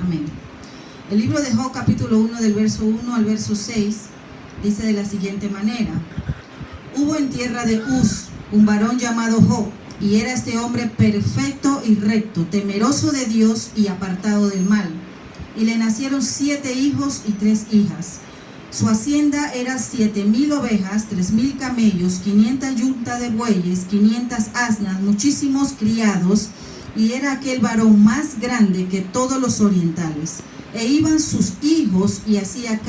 Amén. El libro de Job, capítulo 1, del verso 1 al verso 6, dice de la siguiente manera: Hubo en tierra de Uz un varón llamado Job, y era este hombre perfecto y recto, temeroso de Dios y apartado del mal. Y le nacieron 7 hijos y 3 hijas. Su hacienda era 7,000 ovejas, 3,000 camellos, 500 yuntas de bueyes, 500 asnas, muchísimos criados, y era aquel varón más grande que todos los orientales. E iban sus hijos y hacían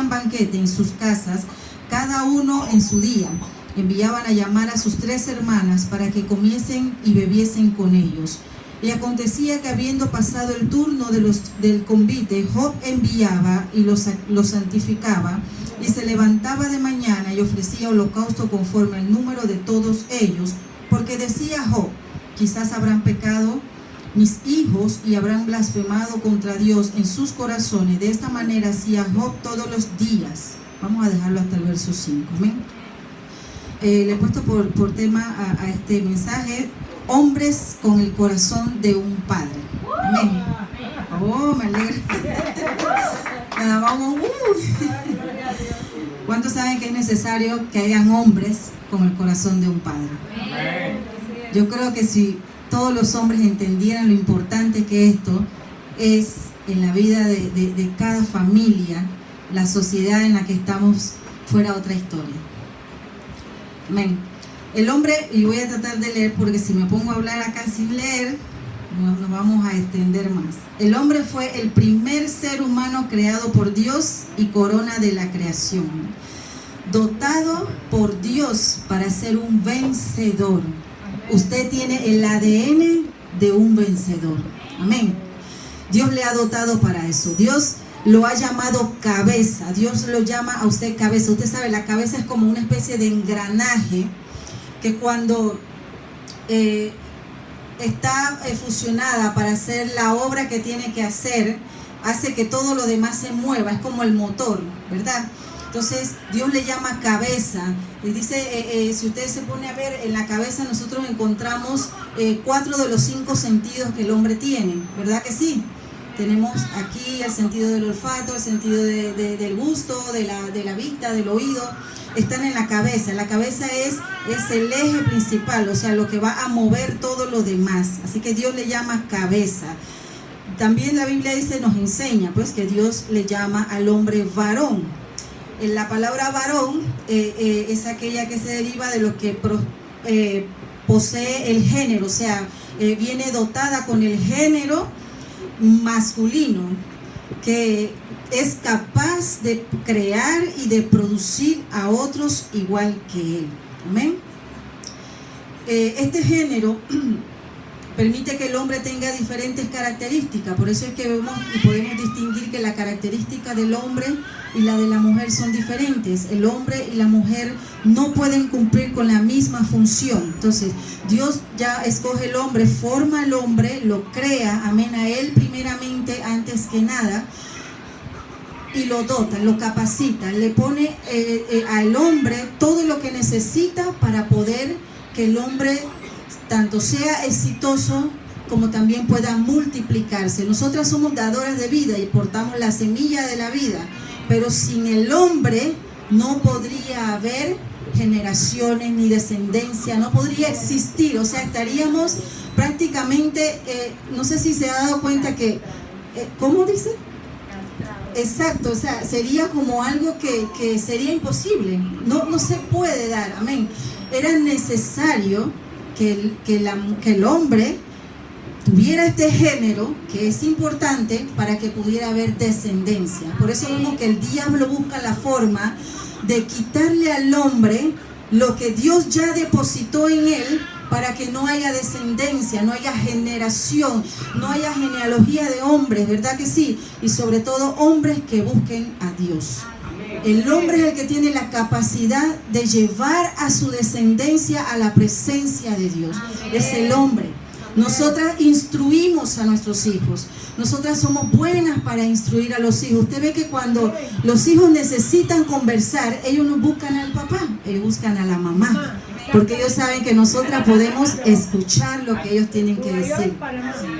banquete en sus casas, cada uno en su día. Enviaban a llamar a sus 3 hermanas para que comiesen y bebiesen con ellos. Y acontecía que, habiendo pasado el turno del convite, Job enviaba y los santificaba, y se levantaba de mañana y ofrecía holocausto conforme al número de todos ellos, porque decía Job: quizás habrán pecado mis hijos y habrán blasfemado contra Dios en sus corazones. De esta manera hacía Job todos los días. Vamos a dejarlo hasta el verso 5. Amén. Le he puesto por tema a este mensaje: hombres con el corazón de un padre. Amén. Oh, me alegra. Nada, vamos. ¿Cuántos saben que es necesario que hayan hombres con el corazón de un padre? Yo creo que si todos los hombres entendieran lo importante que esto es en la vida de cada familia, la sociedad en la que estamos fuera otra historia. Amén. El hombre, y voy a tratar de leer porque si me pongo a hablar acá sin leer, nos vamos a extender más. El hombre fue el primer ser humano creado por Dios y corona de la creación, dotado por Dios para ser un vencedor. Usted tiene el ADN de un vencedor. Amén. Dios le ha dotado para eso. Dios lo ha llamado cabeza. Dios lo llama a usted cabeza. Usted sabe, la cabeza es como una especie de engranaje que cuando está fusionada para hacer la obra que tiene que hacer, hace que todo lo demás se mueva. Es como el motor, ¿verdad? Entonces Dios le llama cabeza. Y dice, si usted se pone a ver, en la cabeza nosotros encontramos 4 de los 5 sentidos que el hombre tiene, ¿verdad que sí? Tenemos aquí el sentido del olfato, el sentido del gusto, de la vista, del oído. Están en la cabeza. La cabeza es el eje principal, o sea, lo que va a mover todo lo demás. Así que Dios le llama cabeza. También la Biblia dice, nos enseña pues que Dios le llama al hombre varón. La palabra varón es aquella que se deriva de lo que posee el género, o sea, viene dotada con el género masculino, que es capaz de crear y de producir a otros igual que él. Amén. Este género permite que el hombre tenga diferentes características. Por eso es que vemos y podemos distinguir que la característica del hombre y la de la mujer son diferentes. El hombre y la mujer no pueden cumplir con la misma función. Entonces Dios ya escoge el hombre, forma al hombre, lo crea, amén, a él primeramente, antes que nada, y lo dota, lo capacita, le pone al hombre todo lo que necesita para poder que el hombre tanto sea exitoso como también pueda multiplicarse. Nosotras somos dadoras de vida y portamos la semilla de la vida, pero sin el hombre no podría haber generaciones ni descendencia, no podría existir. O sea, estaríamos prácticamente, no sé si se ha dado cuenta que, ¿cómo dice? Exacto, o sea, sería como algo que sería imposible, no se puede dar, amén. Era necesario que el hombre tuviera este género, que es importante para que pudiera haber descendencia. Por eso vemos que el diablo busca la forma de quitarle al hombre lo que Dios ya depositó en él, para que no haya descendencia, no haya generación, no haya genealogía de hombres, ¿verdad que sí? Y sobre todo hombres que busquen a Dios. El hombre es el que tiene la capacidad de llevar a su descendencia a la presencia de Dios. Es el hombre. Nosotras instruimos a nuestros hijos. Nosotras somos buenas para instruir a los hijos. Usted ve que cuando los hijos necesitan conversar, ellos no buscan al papá, ellos buscan a la mamá. Porque ellos saben que nosotras podemos escuchar lo que ellos tienen que decir.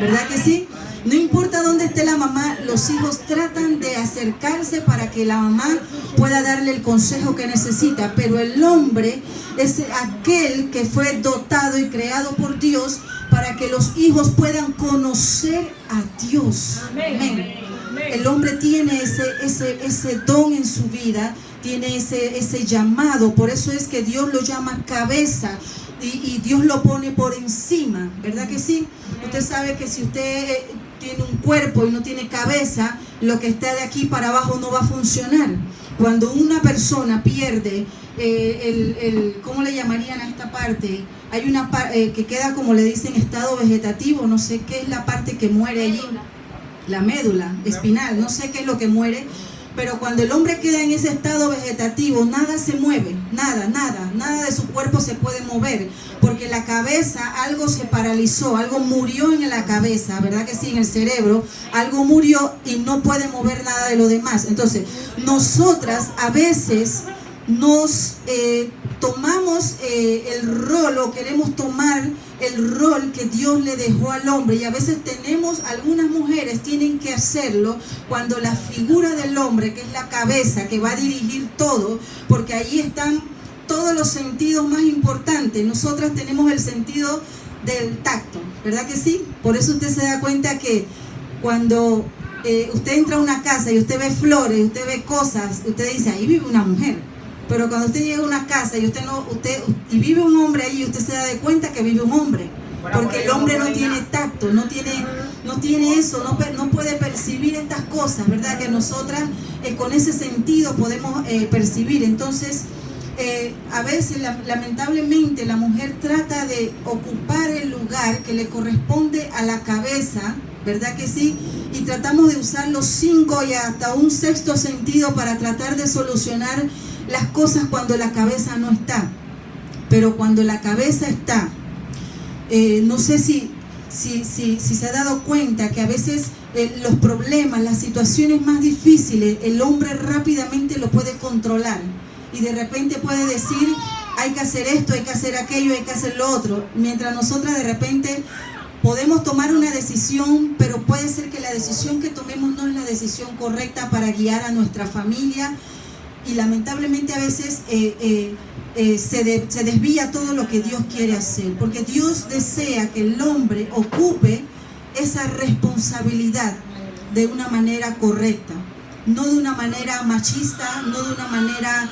¿Verdad que sí? No importa dónde esté la mamá, los hijos tratan de acercarse para que la mamá pueda darle el consejo que necesita. Pero el hombre es aquel que fue dotado y creado por Dios para que los hijos puedan conocer a Dios. Amén. El hombre tiene ese don en su vida, tiene ese llamado. Por eso es que Dios lo llama cabeza y Dios lo pone por encima. ¿Verdad que sí? Usted sabe que si usted tiene un cuerpo y no tiene cabeza, lo que está de aquí para abajo no va a funcionar. Cuando una persona pierde ¿cómo le llamarían a esta parte? Hay una parte que queda, como le dicen, estado vegetativo, no sé qué es la parte que muere allí, la médula espinal, no sé qué es lo que muere, pero cuando el hombre queda en ese estado vegetativo, nada se mueve, nada de su cuerpo se puede mover, porque la cabeza, algo se paralizó, algo murió en la cabeza, ¿verdad que sí? En el cerebro, algo murió y no puede mover nada de lo demás. Entonces, nosotras a veces nos tomamos el rol o queremos tomar el rol que Dios le dejó al hombre, y a veces algunas mujeres tienen que hacerlo cuando la figura del hombre, que es la cabeza, que va a dirigir todo, porque ahí están todos los sentidos más importantes. Nosotras tenemos el sentido del tacto, ¿verdad que sí? Por eso usted se da cuenta que cuando usted entra a una casa y usted ve flores, usted ve cosas, usted dice, ahí vive una mujer. Pero cuando usted llega a una casa y y vive un hombre ahí, usted se da de cuenta que vive un hombre, porque el hombre no tiene tacto, no tiene eso, no puede percibir estas cosas, ¿verdad? Que nosotras con ese sentido podemos percibir. Entonces, a veces lamentablemente la mujer trata de ocupar el lugar que le corresponde a la cabeza, ¿verdad que sí? Y tratamos de usar los 5 y hasta un 6º sentido para tratar de solucionar las cosas cuando la cabeza no está. Pero cuando la cabeza está, no sé si se ha dado cuenta que a veces los problemas, las situaciones más difíciles, el hombre rápidamente lo puede controlar y de repente puede decir, hay que hacer esto, hay que hacer aquello, hay que hacer lo otro, mientras nosotras de repente podemos tomar una decisión, pero puede ser que la decisión que tomemos no es la decisión correcta para guiar a nuestra familia. Y lamentablemente a veces se desvía todo lo que Dios quiere hacer, porque Dios desea que el hombre ocupe esa responsabilidad de una manera correcta, no de una manera machista, no de una manera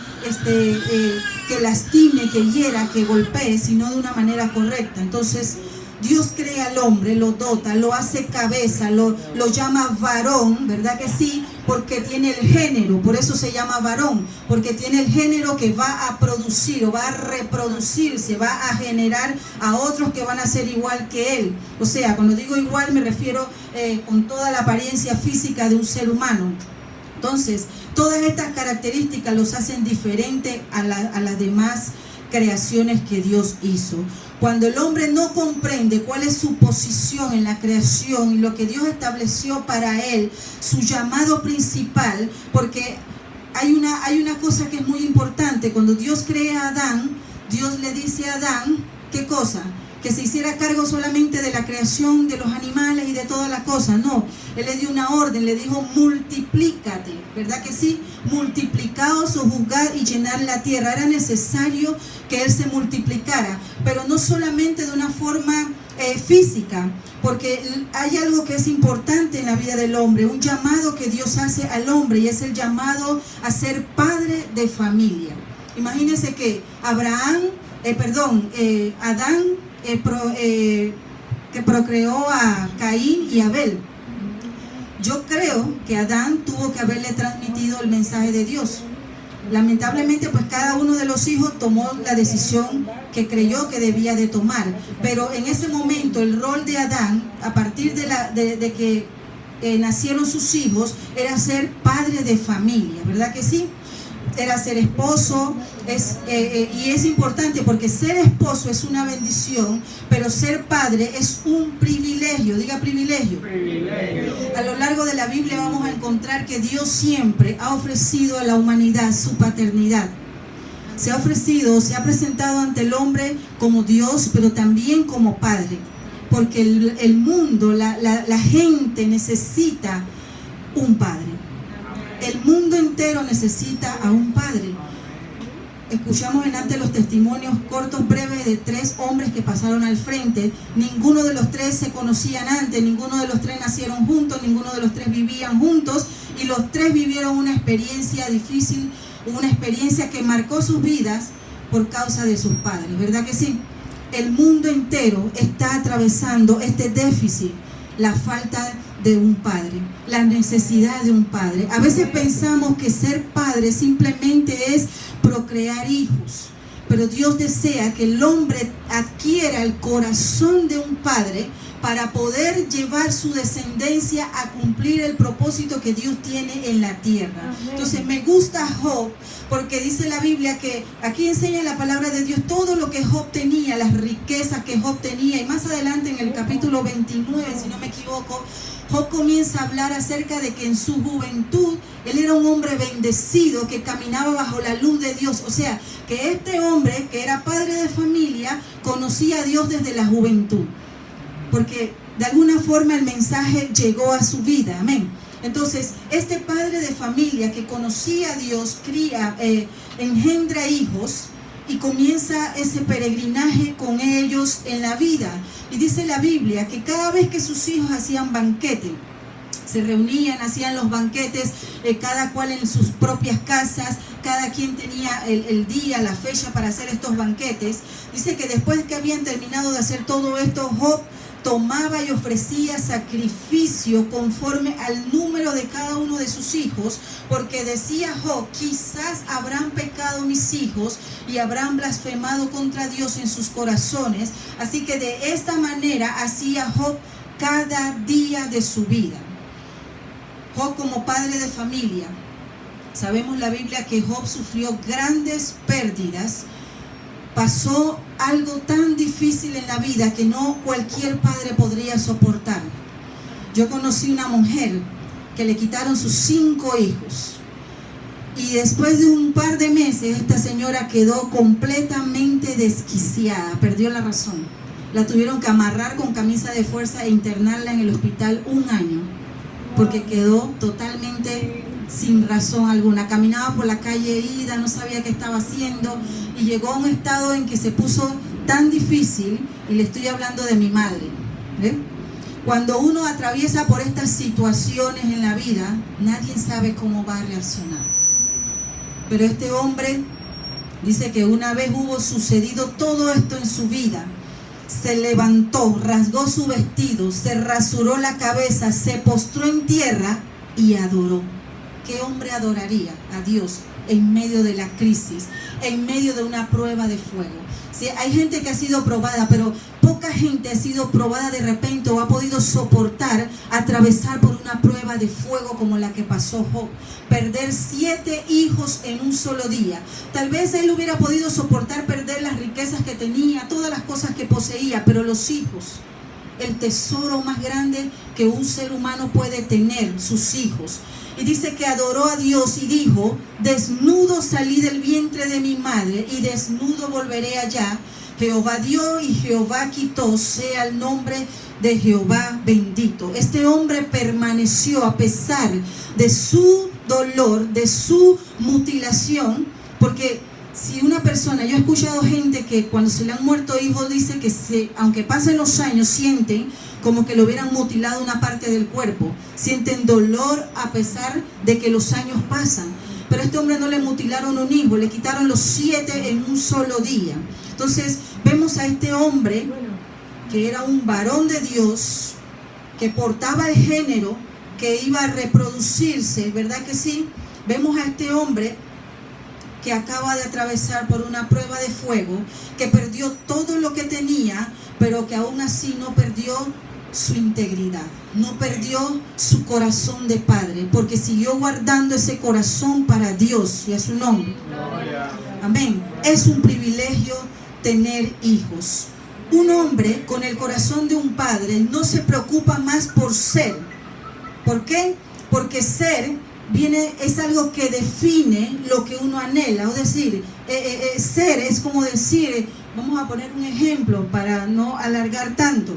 que lastime, que hiera, que golpee, sino de una manera correcta. Entonces Dios crea al hombre, lo dota, lo hace cabeza, lo llama varón, ¿verdad que sí? Porque tiene el género, por eso se llama varón, porque tiene el género que va a producir o va a reproducirse, va a generar a otros que van a ser igual que él. O sea, cuando digo igual me refiero con toda la apariencia física de un ser humano. Entonces, todas estas características los hacen diferentes a las demás creaciones que Dios hizo. Cuando el hombre no comprende cuál es su posición en la creación y lo que Dios estableció para él, su llamado principal, porque hay una cosa que es muy importante. Cuando Dios crea a Adán, Dios le dice a Adán, ¿qué cosa? Que se hiciera cargo solamente de la creación de los animales y de todas las cosas. No, él le dio una orden, le dijo multiplícate, ¿verdad que sí? Multiplicaos, sojuzgad y llenar la tierra. Era necesario que él se multiplicara, pero no solamente de una forma física, porque hay algo que es importante en la vida del hombre, un llamado que Dios hace al hombre, y es el llamado a ser padre de familia. Imagínense que Adán que procreó a Caín y Abel. Yo creo que Adán tuvo que haberle transmitido el mensaje de Dios. Lamentablemente, pues cada uno de los hijos tomó la decisión que creyó que debía de tomar. Pero en ese momento el rol de Adán, a partir de que nacieron sus hijos, era ser padre de familia, ¿verdad que sí? era ser esposo, y es importante porque ser esposo es una bendición, pero ser padre es un privilegio. Diga privilegio. A lo largo de la Biblia vamos a encontrar que Dios siempre ha ofrecido a la humanidad su paternidad. Se ha ofrecido, se ha presentado ante el hombre como Dios, pero también como padre, porque el mundo, la gente necesita un padre. El mundo entero necesita a un padre. Escuchamos en antes los testimonios cortos, breves, de 3 hombres que pasaron al frente. Ninguno de los 3 se conocían antes, ninguno de los 3 nacieron juntos, ninguno de los 3 vivían juntos, y los 3 vivieron una experiencia difícil, una experiencia que marcó sus vidas por causa de sus padres, ¿verdad que sí? El mundo entero está atravesando este déficit, la falta de un padre, la necesidad de un padre. A veces pensamos que ser padre simplemente es procrear hijos, pero Dios desea que el hombre adquiera el corazón de un padre para poder llevar su descendencia a cumplir el propósito que Dios tiene en la tierra. Entonces me gusta Job, porque dice la Biblia que aquí enseña la palabra de Dios todo lo que Job tenía, las riquezas que Job tenía, y más adelante en el capítulo 29, si no me equivoco, Job comienza a hablar acerca de que en su juventud él era un hombre bendecido que caminaba bajo la luz de Dios. O sea, que este hombre, que era padre de familia, conocía a Dios desde la juventud, porque de alguna forma el mensaje llegó a su vida. Amén. Entonces, este padre de familia que conocía a Dios, engendra hijos y comienza ese peregrinaje con ellos en la vida. Y dice la Biblia que cada vez que sus hijos hacían banquete, se reunían, hacían los banquetes, cada cual en sus propias casas, cada quien tenía el día, la fecha para hacer estos banquetes. Dice que después que habían terminado de hacer todo esto, Job tomaba y ofrecía sacrificio conforme al número de cada uno de sus hijos, porque decía Job, quizás habrán pecado mis hijos y habrán blasfemado contra Dios en sus corazones. Así que de esta manera hacía Job cada día de su vida. Job, como padre de familia, sabemos la Biblia que Job sufrió grandes pérdidas. Pasó algo tan difícil en la vida que no cualquier padre podría soportar. Yo conocí una mujer que le quitaron sus 5 hijos. Y después de un par de meses, esta señora quedó completamente desquiciada, perdió la razón. La tuvieron que amarrar con camisa de fuerza e internarla en el hospital 1 año, porque quedó totalmente sin razón alguna. Caminaba por la calle ida, no sabía qué estaba haciendo, y llegó a un estado en que se puso tan difícil. Y le estoy hablando de mi madre, ¿eh? Cuando uno atraviesa por estas situaciones en la vida, nadie sabe cómo va a reaccionar. Pero este hombre dice que una vez hubo sucedido todo esto en su vida, se levantó, rasgó su vestido, se rasuró la cabeza, se postró en tierra y adoró. ¿Qué hombre adoraría a Dios en medio de la crisis, en medio de una prueba de fuego? Sí, hay gente que ha sido probada, pero poca gente ha sido probada de repente o ha podido soportar atravesar por una prueba de fuego como la que pasó Job. Perder 7 hijos en un solo día. Tal vez él hubiera podido soportar perder las riquezas que tenía, todas las cosas que poseía, pero los hijos, el tesoro más grande que un ser humano puede tener, sus hijos. Y dice que adoró a Dios y dijo, desnudo salí del vientre de mi madre y desnudo volveré allá. Jehová dio y Jehová quitó, sea el nombre de Jehová bendito. Este hombre permaneció a pesar de su dolor, de su mutilación, porque si una persona, yo he escuchado gente que cuando se le han muerto hijos dice que aunque pasen los años sienten como que le hubieran mutilado una parte del cuerpo, sienten dolor a pesar de que los años pasan. Pero a este hombre no le mutilaron un hijo, le quitaron los 7 en un solo día. Entonces vemos a este hombre que era un varón de Dios, que portaba el género, que iba a reproducirse, ¿verdad que sí? Vemos a este hombre que acaba de atravesar por una prueba de fuego, que perdió todo lo que tenía, pero que aún así no perdió su integridad, no perdió su corazón de padre, porque siguió guardando ese corazón para Dios y a su nombre. Amén. Es un privilegio tener hijos. Un hombre con el corazón de un padre no se preocupa más por ser. ¿Por qué? Porque ser es algo que define lo que uno anhela. Es decir, ser es como decir, vamos a poner un ejemplo para no alargar tanto.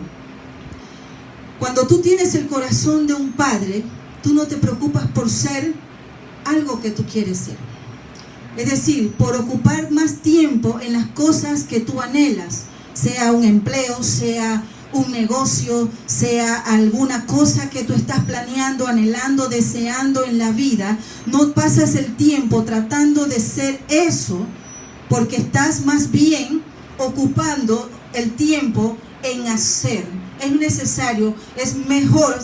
Cuando tú tienes el corazón de un padre, tú no te preocupas por ser algo que tú quieres ser. Es decir, por ocupar más tiempo en las cosas que tú anhelas, sea un empleo, sea un negocio, sea alguna cosa que tú estás planeando, anhelando, deseando en la vida. No pasas el tiempo tratando de ser eso, porque estás más bien ocupando el tiempo en hacer. Es necesario, es mejor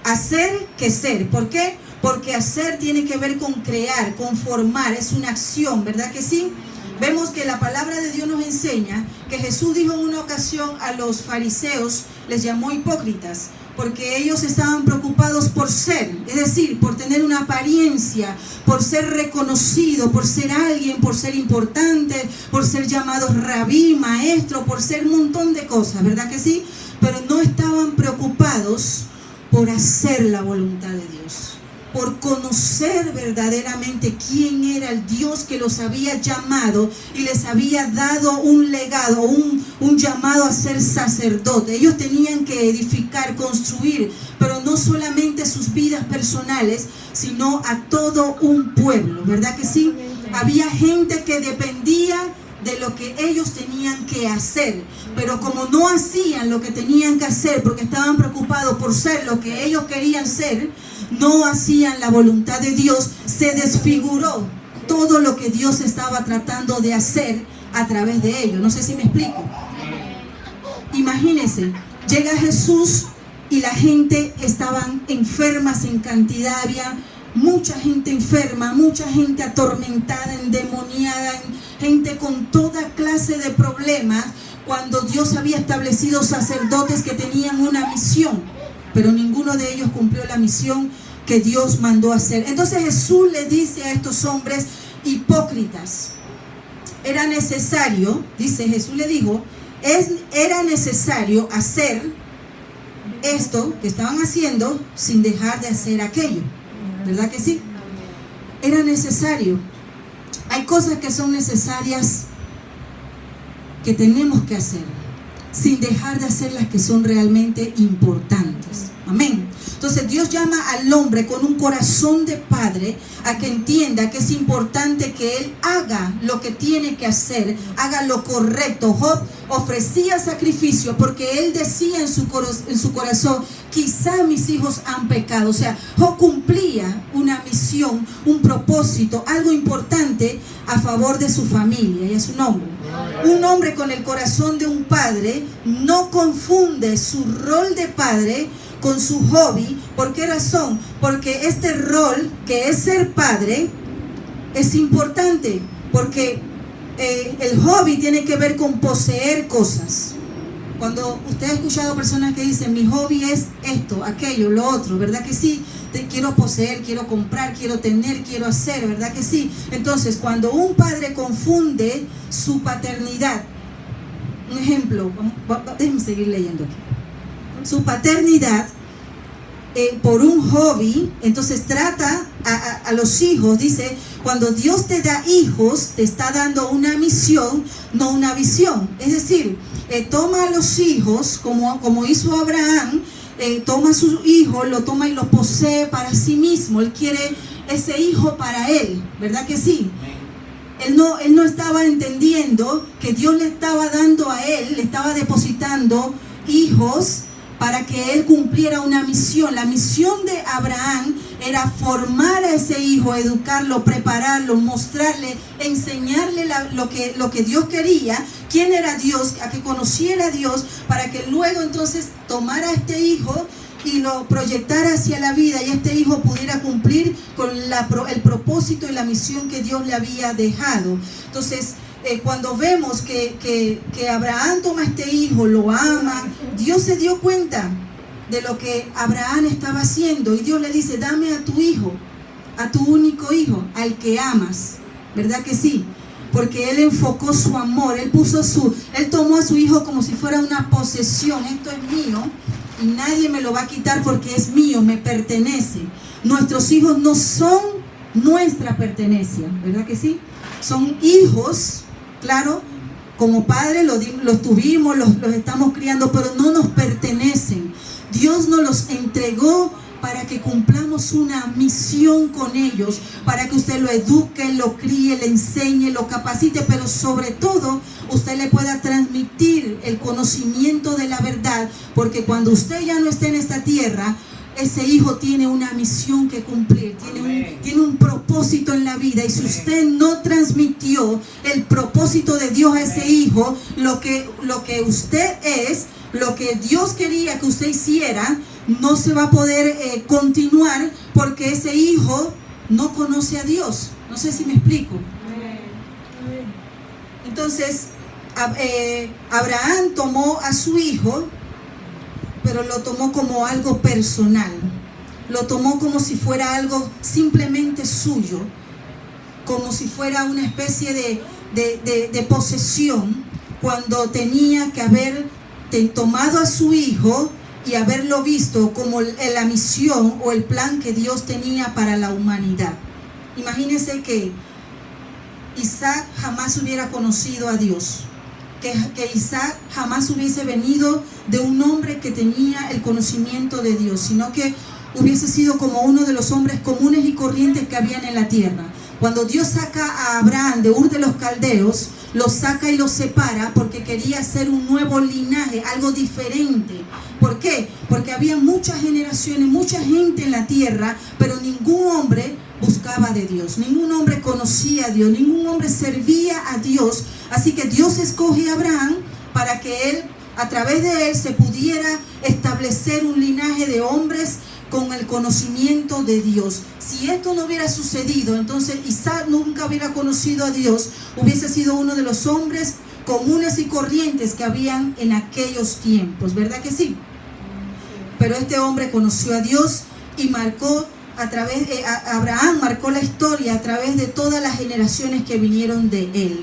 hacer que ser. ¿Por qué? Porque hacer tiene que ver con crear, con formar, es una acción, ¿verdad que sí? Vemos que la palabra de Dios nos enseña que Jesús dijo en una ocasión a los fariseos, les llamó hipócritas, porque ellos estaban preocupados por ser, es decir, por tener una apariencia, por ser reconocido, por ser alguien, por ser importante, por ser llamados rabí, maestro, por ser un montón de cosas, ¿verdad que sí? Pero no estaban preocupados por hacer la voluntad de Dios, por conocer verdaderamente quién era el Dios que los había llamado y les había dado un legado, un llamado a ser sacerdote. Ellos tenían que edificar, construir, pero no solamente sus vidas personales, sino a todo un pueblo, ¿verdad que sí? Había gente que dependía de lo que ellos tenían que hacer, pero como no hacían lo que tenían que hacer porque estaban preocupados por ser lo que ellos querían ser, no hacían la voluntad de Dios, se desfiguró todo lo que Dios estaba tratando de hacer a través de ellos. No sé si me explico. Imagínense, llega Jesús y la gente estaban enfermas en cantidad, había mucha gente enferma, mucha gente atormentada, endemoniada, gente con toda clase de problemas, cuando Dios había establecido sacerdotes que tenían una misión, pero ninguno de ellos cumplió la misión que Dios mandó hacer. Entonces Jesús le dice a estos hombres hipócritas, era necesario, dice Jesús le dijo, era necesario hacer esto que estaban haciendo sin dejar de hacer aquello. ¿Verdad que sí? Era necesario. Hay cosas que son necesarias que tenemos que hacer sin dejar de hacer las que son realmente importantes. Amén. Entonces Dios llama al hombre con un corazón de padre a que entienda que es importante que él haga lo que tiene que hacer, haga lo correcto. Job ofrecía sacrificio porque él decía en su corazón, quizá mis hijos han pecado. O sea, Job cumplía una misión, un propósito, algo importante a favor de su familia y a su nombre. Un hombre con el corazón de un padre no confunde su rol de padre con su hobby. ¿Por qué razón? Porque este rol que es ser padre es importante, porque el hobby tiene que ver con poseer cosas. Cuando usted ha escuchado personas que dicen, mi hobby es esto, aquello, lo otro, ¿verdad que sí? Quiero poseer, quiero comprar, quiero tener, quiero hacer, ¿verdad que sí? Entonces, cuando un padre confunde su paternidad, un ejemplo, déjenme seguir leyendo aquí. Su paternidad por un hobby, entonces trata a los hijos, dice, cuando Dios te da hijos, te está dando una misión, no una visión. Es decir, toma a los hijos, como hizo Abraham, toma a su hijo, lo toma y lo posee para sí mismo. Él quiere ese hijo para él, ¿verdad que sí? Él no estaba entendiendo que Dios le estaba dando a él, le estaba depositando hijos para que él cumpliera una misión. La misión de Abraham era formar a ese hijo, educarlo, prepararlo, mostrarle, enseñarle lo que Dios quería, quién era Dios, a que conociera a Dios, para que luego entonces tomara a este hijo y lo proyectara hacia la vida, y este hijo pudiera cumplir con el propósito y la misión que Dios le había dejado. Entonces, cuando vemos que Abraham toma a este hijo, lo ama, Dios se dio cuenta de lo que Abraham estaba haciendo. Y Dios le dice, dame a tu hijo, a tu único hijo, al que amas. ¿Verdad que sí? Porque él enfocó su amor, él tomó a su hijo como si fuera una posesión. Esto es mío y nadie me lo va a quitar porque es mío, me pertenece. Nuestros hijos no son nuestra pertenencia, ¿verdad que sí? Son hijos, claro, como padres los tuvimos, los estamos criando, pero no nos pertenecen. Dios nos los entregó para que cumplamos una misión con ellos, para que usted lo eduque, lo críe, le enseñe, lo capacite, pero sobre todo usted le pueda transmitir el conocimiento de la verdad, porque cuando usted ya no esté en esta tierra, ese hijo tiene una misión que cumplir, tiene un propósito en la vida, y si usted no transmitió el propósito de Dios a ese hijo, lo que usted es, lo que Dios quería que usted hiciera, no se va a poder continuar, porque ese hijo no conoce a Dios. No sé si me explico. Entonces, Abraham tomó a su hijo, pero lo tomó como algo personal. Lo tomó como si fuera algo simplemente suyo, como si fuera una especie de posesión, cuando tenía que haber tomado a su hijo y haberlo visto como la misión o el plan que Dios tenía para la humanidad. Imagínense que Isaac jamás hubiera conocido a Dios, que Isaac jamás hubiese venido de un hombre que tenía el conocimiento de Dios, sino que hubiese sido como uno de los hombres comunes y corrientes que habían en la tierra. Cuando Dios saca a Abraham de Ur de los Caldeos, lo saca y lo separa porque quería hacer un nuevo linaje, algo diferente. ¿Por qué? Porque había muchas generaciones, mucha gente en la tierra, pero ningún hombre buscaba de Dios, ningún hombre conocía a Dios, ningún hombre servía a Dios. Así que Dios escoge a Abraham para que él, a través de él, se pudiera establecer un linaje de hombres con el conocimiento de Dios. Si esto no hubiera sucedido, entonces Isaac nunca hubiera conocido a Dios, hubiese sido uno de los hombres comunes y corrientes que habían en aquellos tiempos, ¿verdad que sí? Pero este hombre conoció a Dios y marcó Abraham marcó la historia a través de todas las generaciones que vinieron de él.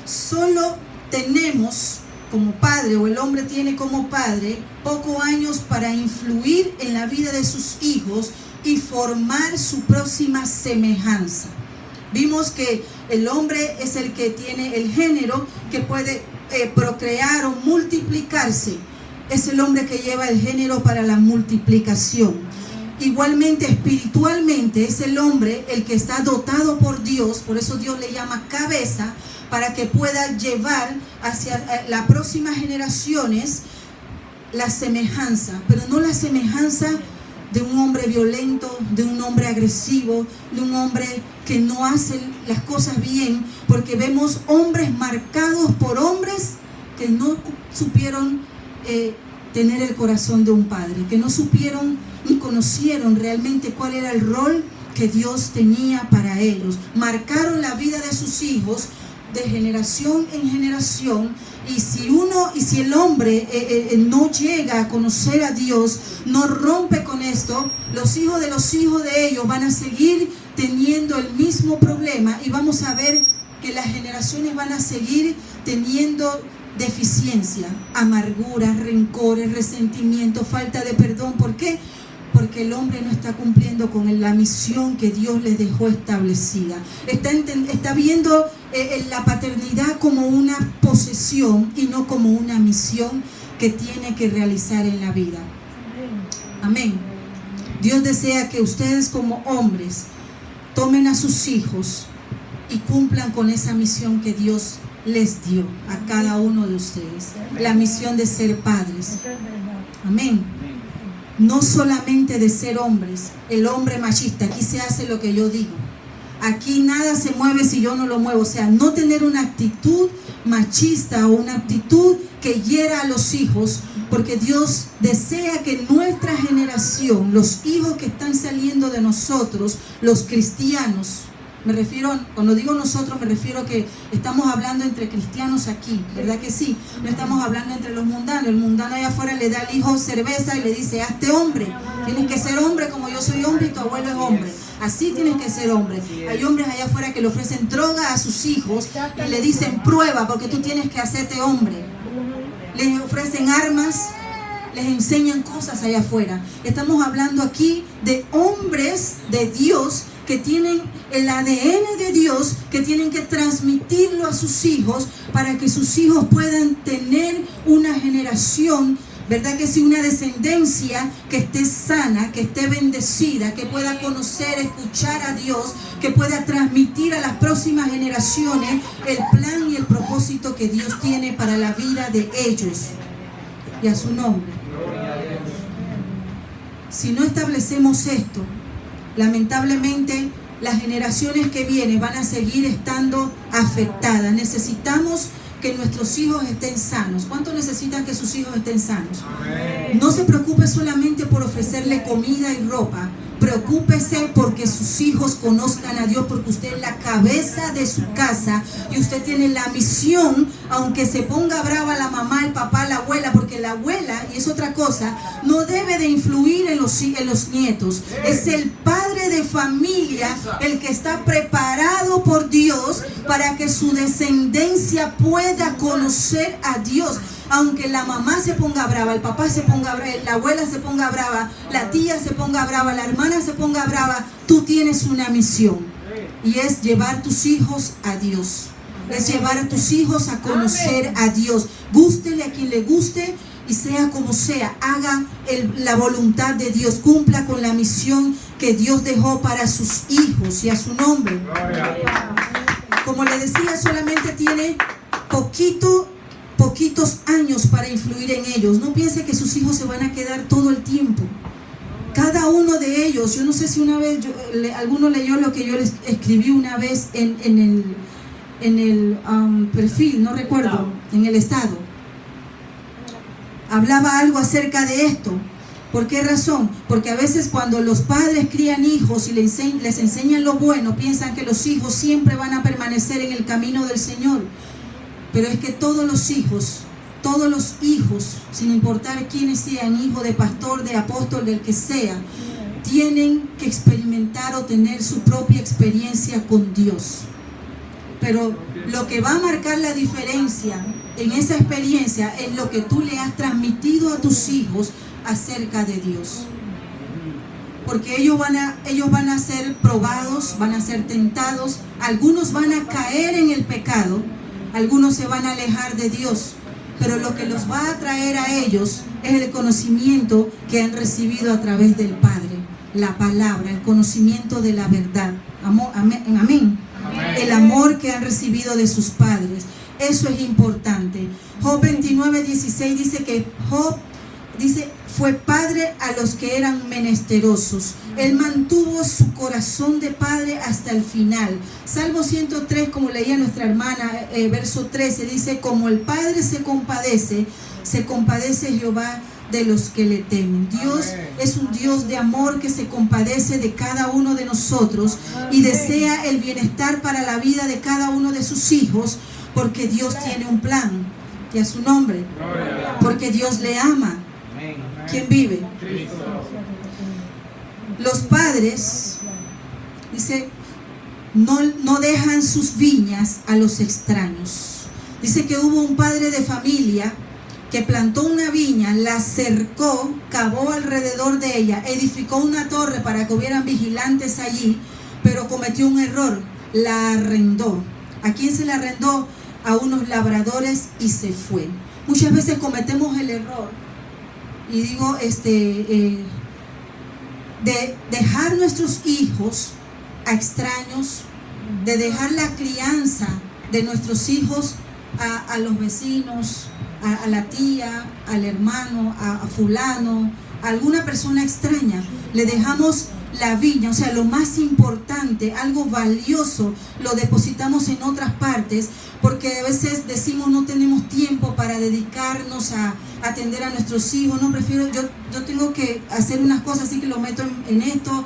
Solo tenemos como padre, o el hombre tiene como padre, pocos años para influir en la vida de sus hijos y formar su próxima semejanza. Vimos que el hombre es el que tiene el género que puede procrear o multiplicarse. Es el hombre que lleva el género para la multiplicación. Igualmente, espiritualmente, es el hombre el que está dotado por Dios, por eso Dios le llama cabeza, para que pueda llevar hacia las próximas generaciones la semejanza, pero no la semejanza de un hombre violento, de un hombre agresivo, de un hombre que no hace las cosas bien, porque vemos hombres marcados por hombres que no supieron tener el corazón de un padre, que no supieron ni conocieron realmente cuál era el rol que Dios tenía para ellos. Marcaron la vida de sus hijos de generación en generación, y si el hombre no llega a conocer a Dios, no rompe con esto, los hijos de ellos van a seguir teniendo el mismo problema, y vamos a ver que las generaciones van a seguir teniendo deficiencia, amargura, rencores, resentimiento, falta de perdón. ¿Por qué? Porque el hombre no está cumpliendo con la misión que Dios les dejó establecida. Está viendo la paternidad como una posesión y no como una misión que tiene que realizar en la vida. Amén. Dios desea que ustedes como hombres tomen a sus hijos y cumplan con esa misión que Dios les dio a cada uno de ustedes. La misión de ser padres. Amén. No solamente de ser hombres, el hombre machista, aquí se hace lo que yo digo. Aquí nada se mueve si yo no lo muevo. O sea, no tener una actitud machista o una actitud que hiera a los hijos, porque Dios desea que nuestra generación, los hijos que están saliendo de nosotros, los cristianos, Me refiero, cuando digo nosotros, me refiero a que estamos hablando entre cristianos aquí, ¿verdad que sí? No estamos hablando entre los mundanos. El mundano allá afuera le da al hijo cerveza y le dice, hazte hombre. Tienes que ser hombre como yo soy hombre y tu abuelo es hombre. Así tienes que ser hombre. Hay hombres allá afuera que le ofrecen droga a sus hijos y le dicen, prueba porque tú tienes que hacerte hombre. Les ofrecen armas, les enseñan cosas allá afuera. Estamos hablando aquí de hombres de Dios que tienen el ADN de Dios, que tienen que transmitirlo a sus hijos para que sus hijos puedan tener una generación, ¿verdad que sí? Una descendencia que esté sana, que esté bendecida, que pueda conocer, escuchar a Dios, que pueda transmitir a las próximas generaciones el plan y el propósito que Dios tiene para la vida de ellos. Y a su nombre. Si no establecemos esto, lamentablemente las generaciones que vienen van a seguir estando afectadas. Necesitamos que nuestros hijos estén sanos. ¿Cuántos necesitan que sus hijos estén sanos? No se preocupe solamente por ofrecerle comida y ropa. Preocúpese porque sus hijos conozcan a Dios, porque usted es la cabeza de su casa y usted tiene la misión, aunque se ponga brava la mamá, el papá, la abuela, porque la abuela, y es otra cosa, no debe de influir en los nietos. Es el padre de familia el que está preparado por Dios para que su descendencia pueda conocer a Dios. Aunque la mamá se ponga brava, el papá se ponga brava, la abuela se ponga brava, la tía se ponga brava, la hermana se ponga brava, tú tienes una misión. Y es llevar tus hijos a Dios. Es llevar a tus hijos a conocer a Dios. Gústele a quien le guste y sea como sea, haga la voluntad de Dios. Cumpla con la misión que Dios dejó para sus hijos y a su nombre. Como le decía, solamente tiene poquitos años para influir en ellos. No piense que sus hijos se van a quedar todo el tiempo. Cada uno de ellos, yo no sé si una vez alguno leyó lo que yo les escribí una vez en el perfil, no recuerdo, en el estado. Hablaba algo acerca de esto. ¿Por qué razón? Porque a veces cuando los padres crían hijos y les enseñan lo bueno, piensan que los hijos siempre van a permanecer en el camino del Señor. Pero es que todos los hijos, sin importar quiénes sean, hijo de pastor, de apóstol, del que sea, tienen que experimentar o tener su propia experiencia con Dios. Pero lo que va a marcar la diferencia en esa experiencia es lo que tú le has transmitido a tus hijos acerca de Dios. Porque ellos van a ser probados, van a ser tentados, algunos van a caer en el pecado, algunos se van a alejar de Dios, pero lo que los va a traer a ellos es el conocimiento que han recibido a través del Padre, la palabra, el conocimiento de la verdad. Amén. El amor que han recibido de sus padres. Eso es importante. Job 29:16 dice que Job fue padre a los que eran menesterosos. Él mantuvo su corazón de padre hasta el final. Salmo 103, como leía nuestra hermana, verso 13, dice: como el padre se compadece Jehová de los que le temen. Dios es un Dios de amor que se compadece de cada uno de nosotros y desea el bienestar para la vida de cada uno de sus hijos, porque Dios tiene un plan. Y a su nombre, porque Dios le ama. ¿Quién vive? Los padres, dice, no dejan sus viñas a los extraños. Dice que hubo un padre de familia que plantó una viña, la cercó, cavó alrededor de ella, edificó una torre para que hubieran vigilantes allí, pero cometió un error, la arrendó. ¿A quién se la arrendó? A unos labradores y se fue. Muchas veces cometemos el error, y digo, de dejar nuestros hijos a extraños, de dejar la crianza de nuestros hijos a los vecinos, a la tía, al hermano, a fulano, a alguna persona extraña. Le dejamos la viña, o sea, lo más importante, algo valioso, lo depositamos en otras partes, porque a veces decimos no tenemos tiempo para dedicarnos a atender a nuestros hijos. No, prefiero, yo tengo que hacer unas cosas, así que lo meto en esto,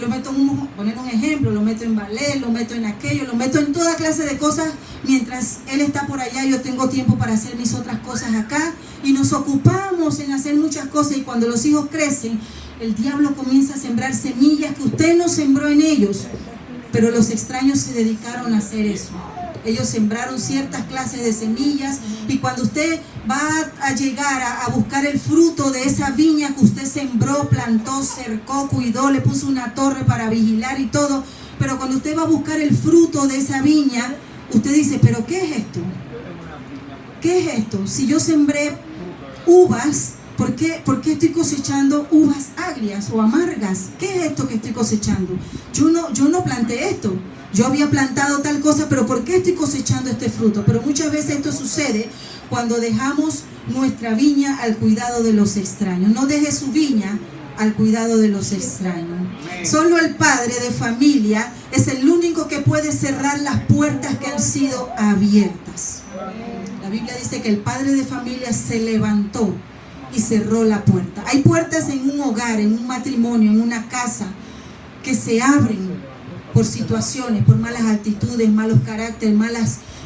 lo meto poner un ejemplo, lo meto en ballet, lo meto en aquello, lo meto en toda clase de cosas. Mientras él está por allá, yo tengo tiempo para hacer mis otras cosas acá, y nos ocupamos en hacer muchas cosas. Y cuando los hijos crecen, el diablo comienza a sembrar semillas que usted no sembró en ellos, pero los extraños se dedicaron a hacer eso. Ellos sembraron ciertas clases de semillas, y cuando usted va a llegar a buscar el fruto de esa viña que usted sembró, plantó, cercó, cuidó, le puso una torre para vigilar y todo, pero cuando usted va a buscar el fruto de esa viña, usted dice, ¿pero qué es esto? ¿Qué es esto? Si yo sembré uvas, ¿por qué estoy cosechando uvas agrias o amargas? ¿Qué es esto que estoy cosechando? Yo no planté esto. Yo había plantado tal cosa, pero ¿por qué estoy cosechando este fruto? Pero muchas veces esto sucede cuando dejamos nuestra viña al cuidado de los extraños. No deje su viña al cuidado de los extraños. Solo el padre de familia es el único que puede cerrar las puertas que han sido abiertas. La Biblia dice que el padre de familia se levantó y cerró la puerta. Hay puertas en un hogar, en un matrimonio, en una casa, que se abren por situaciones, por malas actitudes, malos caracteres,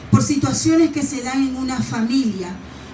por situaciones que se dan en una familia.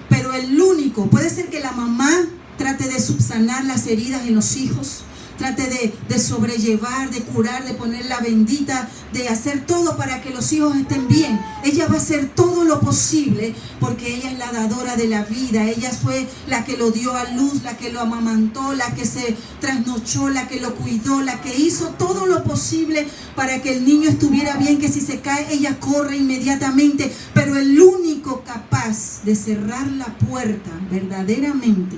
Pero el único, puede ser que la mamá trate de subsanar las heridas en los hijos, trate de sobrellevar, de curar, de poner la bendita, de hacer todo para que los hijos estén bien. Ella va a hacer todo lo posible porque ella es la dadora de la vida. Ella fue la que lo dio a luz, la que lo amamantó, la que se trasnochó, la que lo cuidó, la que hizo todo lo posible para que el niño estuviera bien, que si se cae ella corre inmediatamente. Pero el único capaz de cerrar la puerta verdaderamente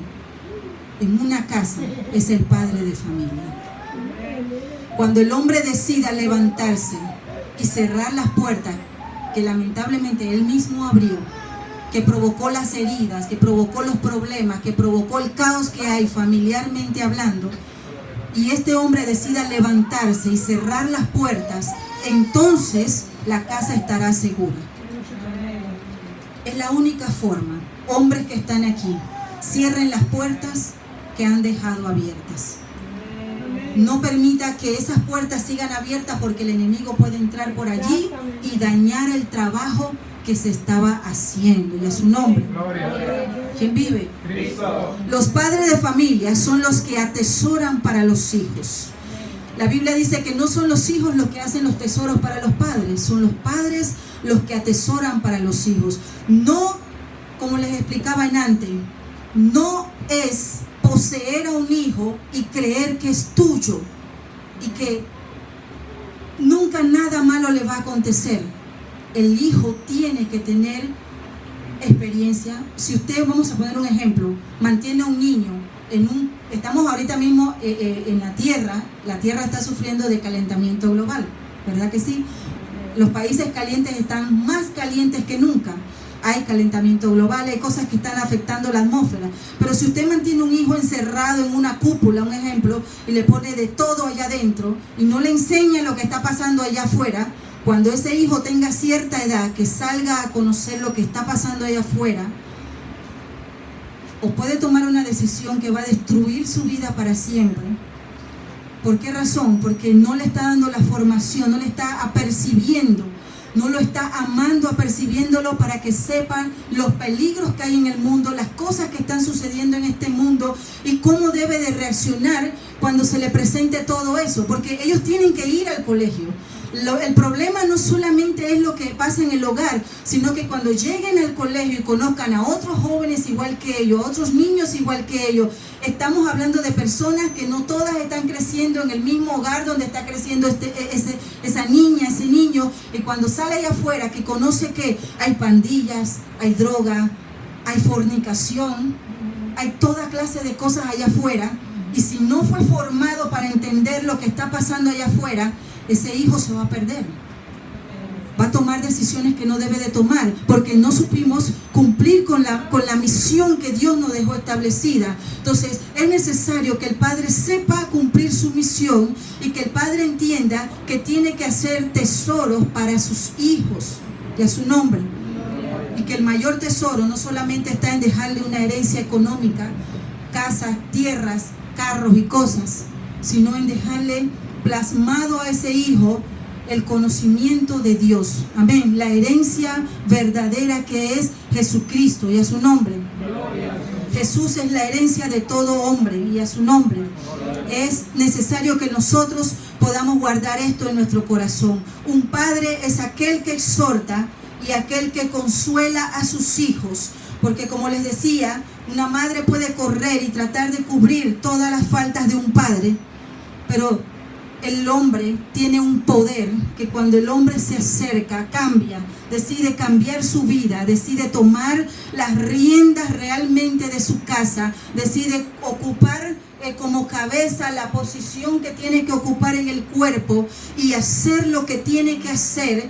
en una casa es el padre de familia. Cuando el hombre decida levantarse y cerrar las puertas que lamentablemente él mismo abrió, que provocó las heridas, que provocó los problemas, que provocó el caos que hay familiarmente hablando, y este hombre decida levantarse y cerrar las puertas, entonces la casa estará segura. Es la única forma. Hombres que están aquí, cierren las puertas que han dejado abiertas. No permita que esas puertas sigan abiertas, porque el enemigo puede entrar por allí y dañar el trabajo que se estaba haciendo. Y a su nombre. ¿Quién vive? Cristo. Los padres de familia son los que atesoran para los hijos. La Biblia dice que no son los hijos los que hacen los tesoros para los padres, son los padres los que atesoran para los hijos. No, como les explicaba en antes, no es poseer a un hijo y creer que es tuyo y que nunca nada malo le va a acontecer. El hijo tiene que tener experiencia. Si usted, vamos a poner un ejemplo, mantiene a un niño estamos ahorita mismo en la Tierra está sufriendo de calentamiento global, ¿verdad que sí? Los países calientes están más calientes que nunca. Hay calentamiento global, hay cosas que están afectando la atmósfera. Pero si usted mantiene un hijo encerrado en una cúpula, un ejemplo, y le pone de todo allá adentro y no le enseña lo que está pasando allá afuera, cuando ese hijo tenga cierta edad, que salga a conocer lo que está pasando allá afuera, o puede tomar una decisión que va a destruir su vida para siempre. ¿Por qué razón? Porque no le está dando la formación, no le está apercibiendo, no lo está amando, apercibiéndolo para que sepan los peligros que hay en el mundo, las cosas que están sucediendo en este mundo y cómo debe de reaccionar cuando se le presente todo eso. Porque ellos tienen que ir al colegio. El problema no solamente es lo que pasa en el hogar, sino que cuando lleguen al colegio y conozcan a otros jóvenes igual que ellos, otros niños igual que ellos, estamos hablando de personas que no todas están creciendo en el mismo hogar donde está creciendo esa niña, ese niño, y cuando sale allá afuera, que conoce que hay pandillas, hay droga, hay fornicación, hay toda clase de cosas allá afuera, y si no fue formado para entender lo que está pasando allá afuera, ese hijo se va a perder. Va a tomar decisiones que no debe de tomar, porque no supimos cumplir con la misión que Dios nos dejó establecida. Entonces es necesario que el padre sepa cumplir su misión y que el padre entienda que tiene que hacer tesoros para sus hijos y a su nombre. Y que el mayor tesoro no solamente está en dejarle una herencia económica, casas, tierras, carros y cosas, sino en dejarle plasmado a ese hijo el conocimiento de Dios. Amén. La herencia verdadera que es Jesucristo y a su nombre. Jesús es la herencia de todo hombre y a su nombre. Es necesario que nosotros podamos guardar esto en nuestro corazón. Un padre es aquel que exhorta y aquel que consuela a sus hijos. Porque como les decía, una madre puede correr y tratar de cubrir todas las faltas de un padre, pero el hombre tiene un poder que cuando el hombre se acerca, cambia, decide cambiar su vida, decide tomar las riendas realmente de su casa, decide ocupar como cabeza la posición que tiene que ocupar en el cuerpo y hacer lo que tiene que hacer.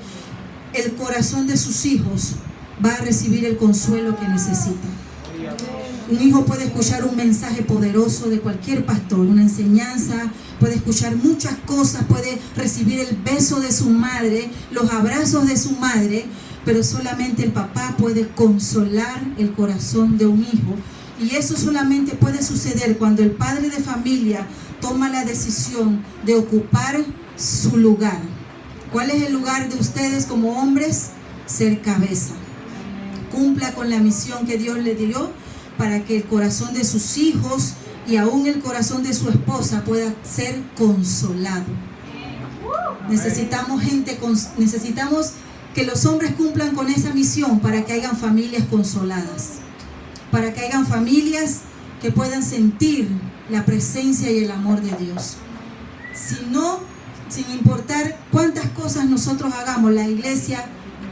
El corazón de sus hijos va a recibir el consuelo que necesita. Un hijo puede escuchar un mensaje poderoso de cualquier pastor, una enseñanza, puede escuchar muchas cosas, puede recibir el beso de su madre, los abrazos de su madre, pero solamente el papá puede consolar el corazón de un hijo. Y eso solamente puede suceder cuando el padre de familia toma la decisión de ocupar su lugar. ¿Cuál es el lugar de ustedes como hombres? Ser cabeza. Cumpla con la misión que Dios le dio para que el corazón de sus hijos y aún el corazón de su esposa pueda ser consolado. Necesitamos necesitamos que los hombres cumplan con esa misión para que hayan familias consoladas, para que hayan familias que puedan sentir la presencia y el amor de Dios. Si no, sin importar cuántas cosas nosotros hagamos, la iglesia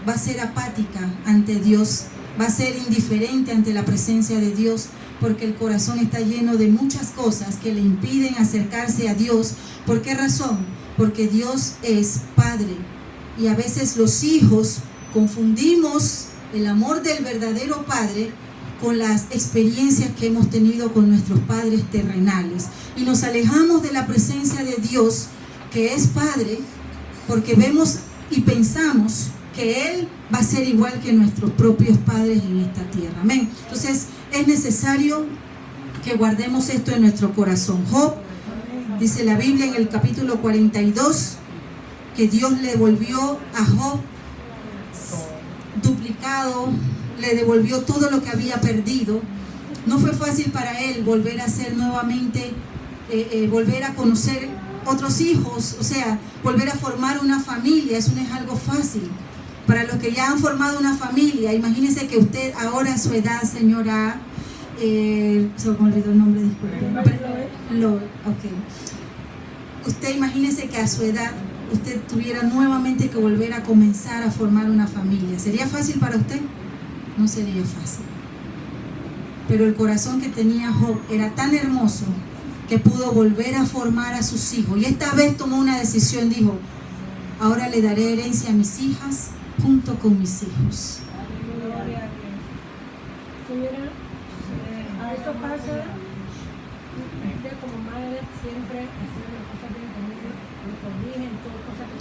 va a ser apática ante Dios, va a ser indiferente ante la presencia de Dios, porque el corazón está lleno de muchas cosas que le impiden acercarse a Dios. ¿Por qué razón? Porque Dios es Padre y a veces los hijos confundimos el amor del verdadero Padre con las experiencias que hemos tenido con nuestros padres terrenales y nos alejamos de la presencia de Dios, que es Padre, porque vemos y pensamos que Él va a ser igual que nuestros propios padres en esta tierra. Amén. Entonces es necesario que guardemos esto en nuestro corazón. Job, dice la Biblia en el capítulo 42, que Dios le devolvió a Job duplicado, le devolvió todo lo que había perdido. No fue fácil para él volver a ser nuevamente, volver a conocer otros hijos, o sea, volver a formar una familia. Eso no es algo fácil. Para los que ya han formado una familia, imagínense que usted ahora a su edad, señora, se me olvidó el nombre, disculpe. Usted imagínese que a su edad usted tuviera nuevamente que volver a comenzar a formar una familia. ¿Sería fácil para usted? No sería fácil. Pero el corazón que tenía Job era tan hermoso que pudo volver a formar a sus hijos. Y esta vez tomó una decisión, dijo: ahora le daré herencia a mis hijas junto con mis hijos. Señora, a eso pasa, usted como madre siempre haciendo las cosas bien conmigo, me corrigen, todo cosas que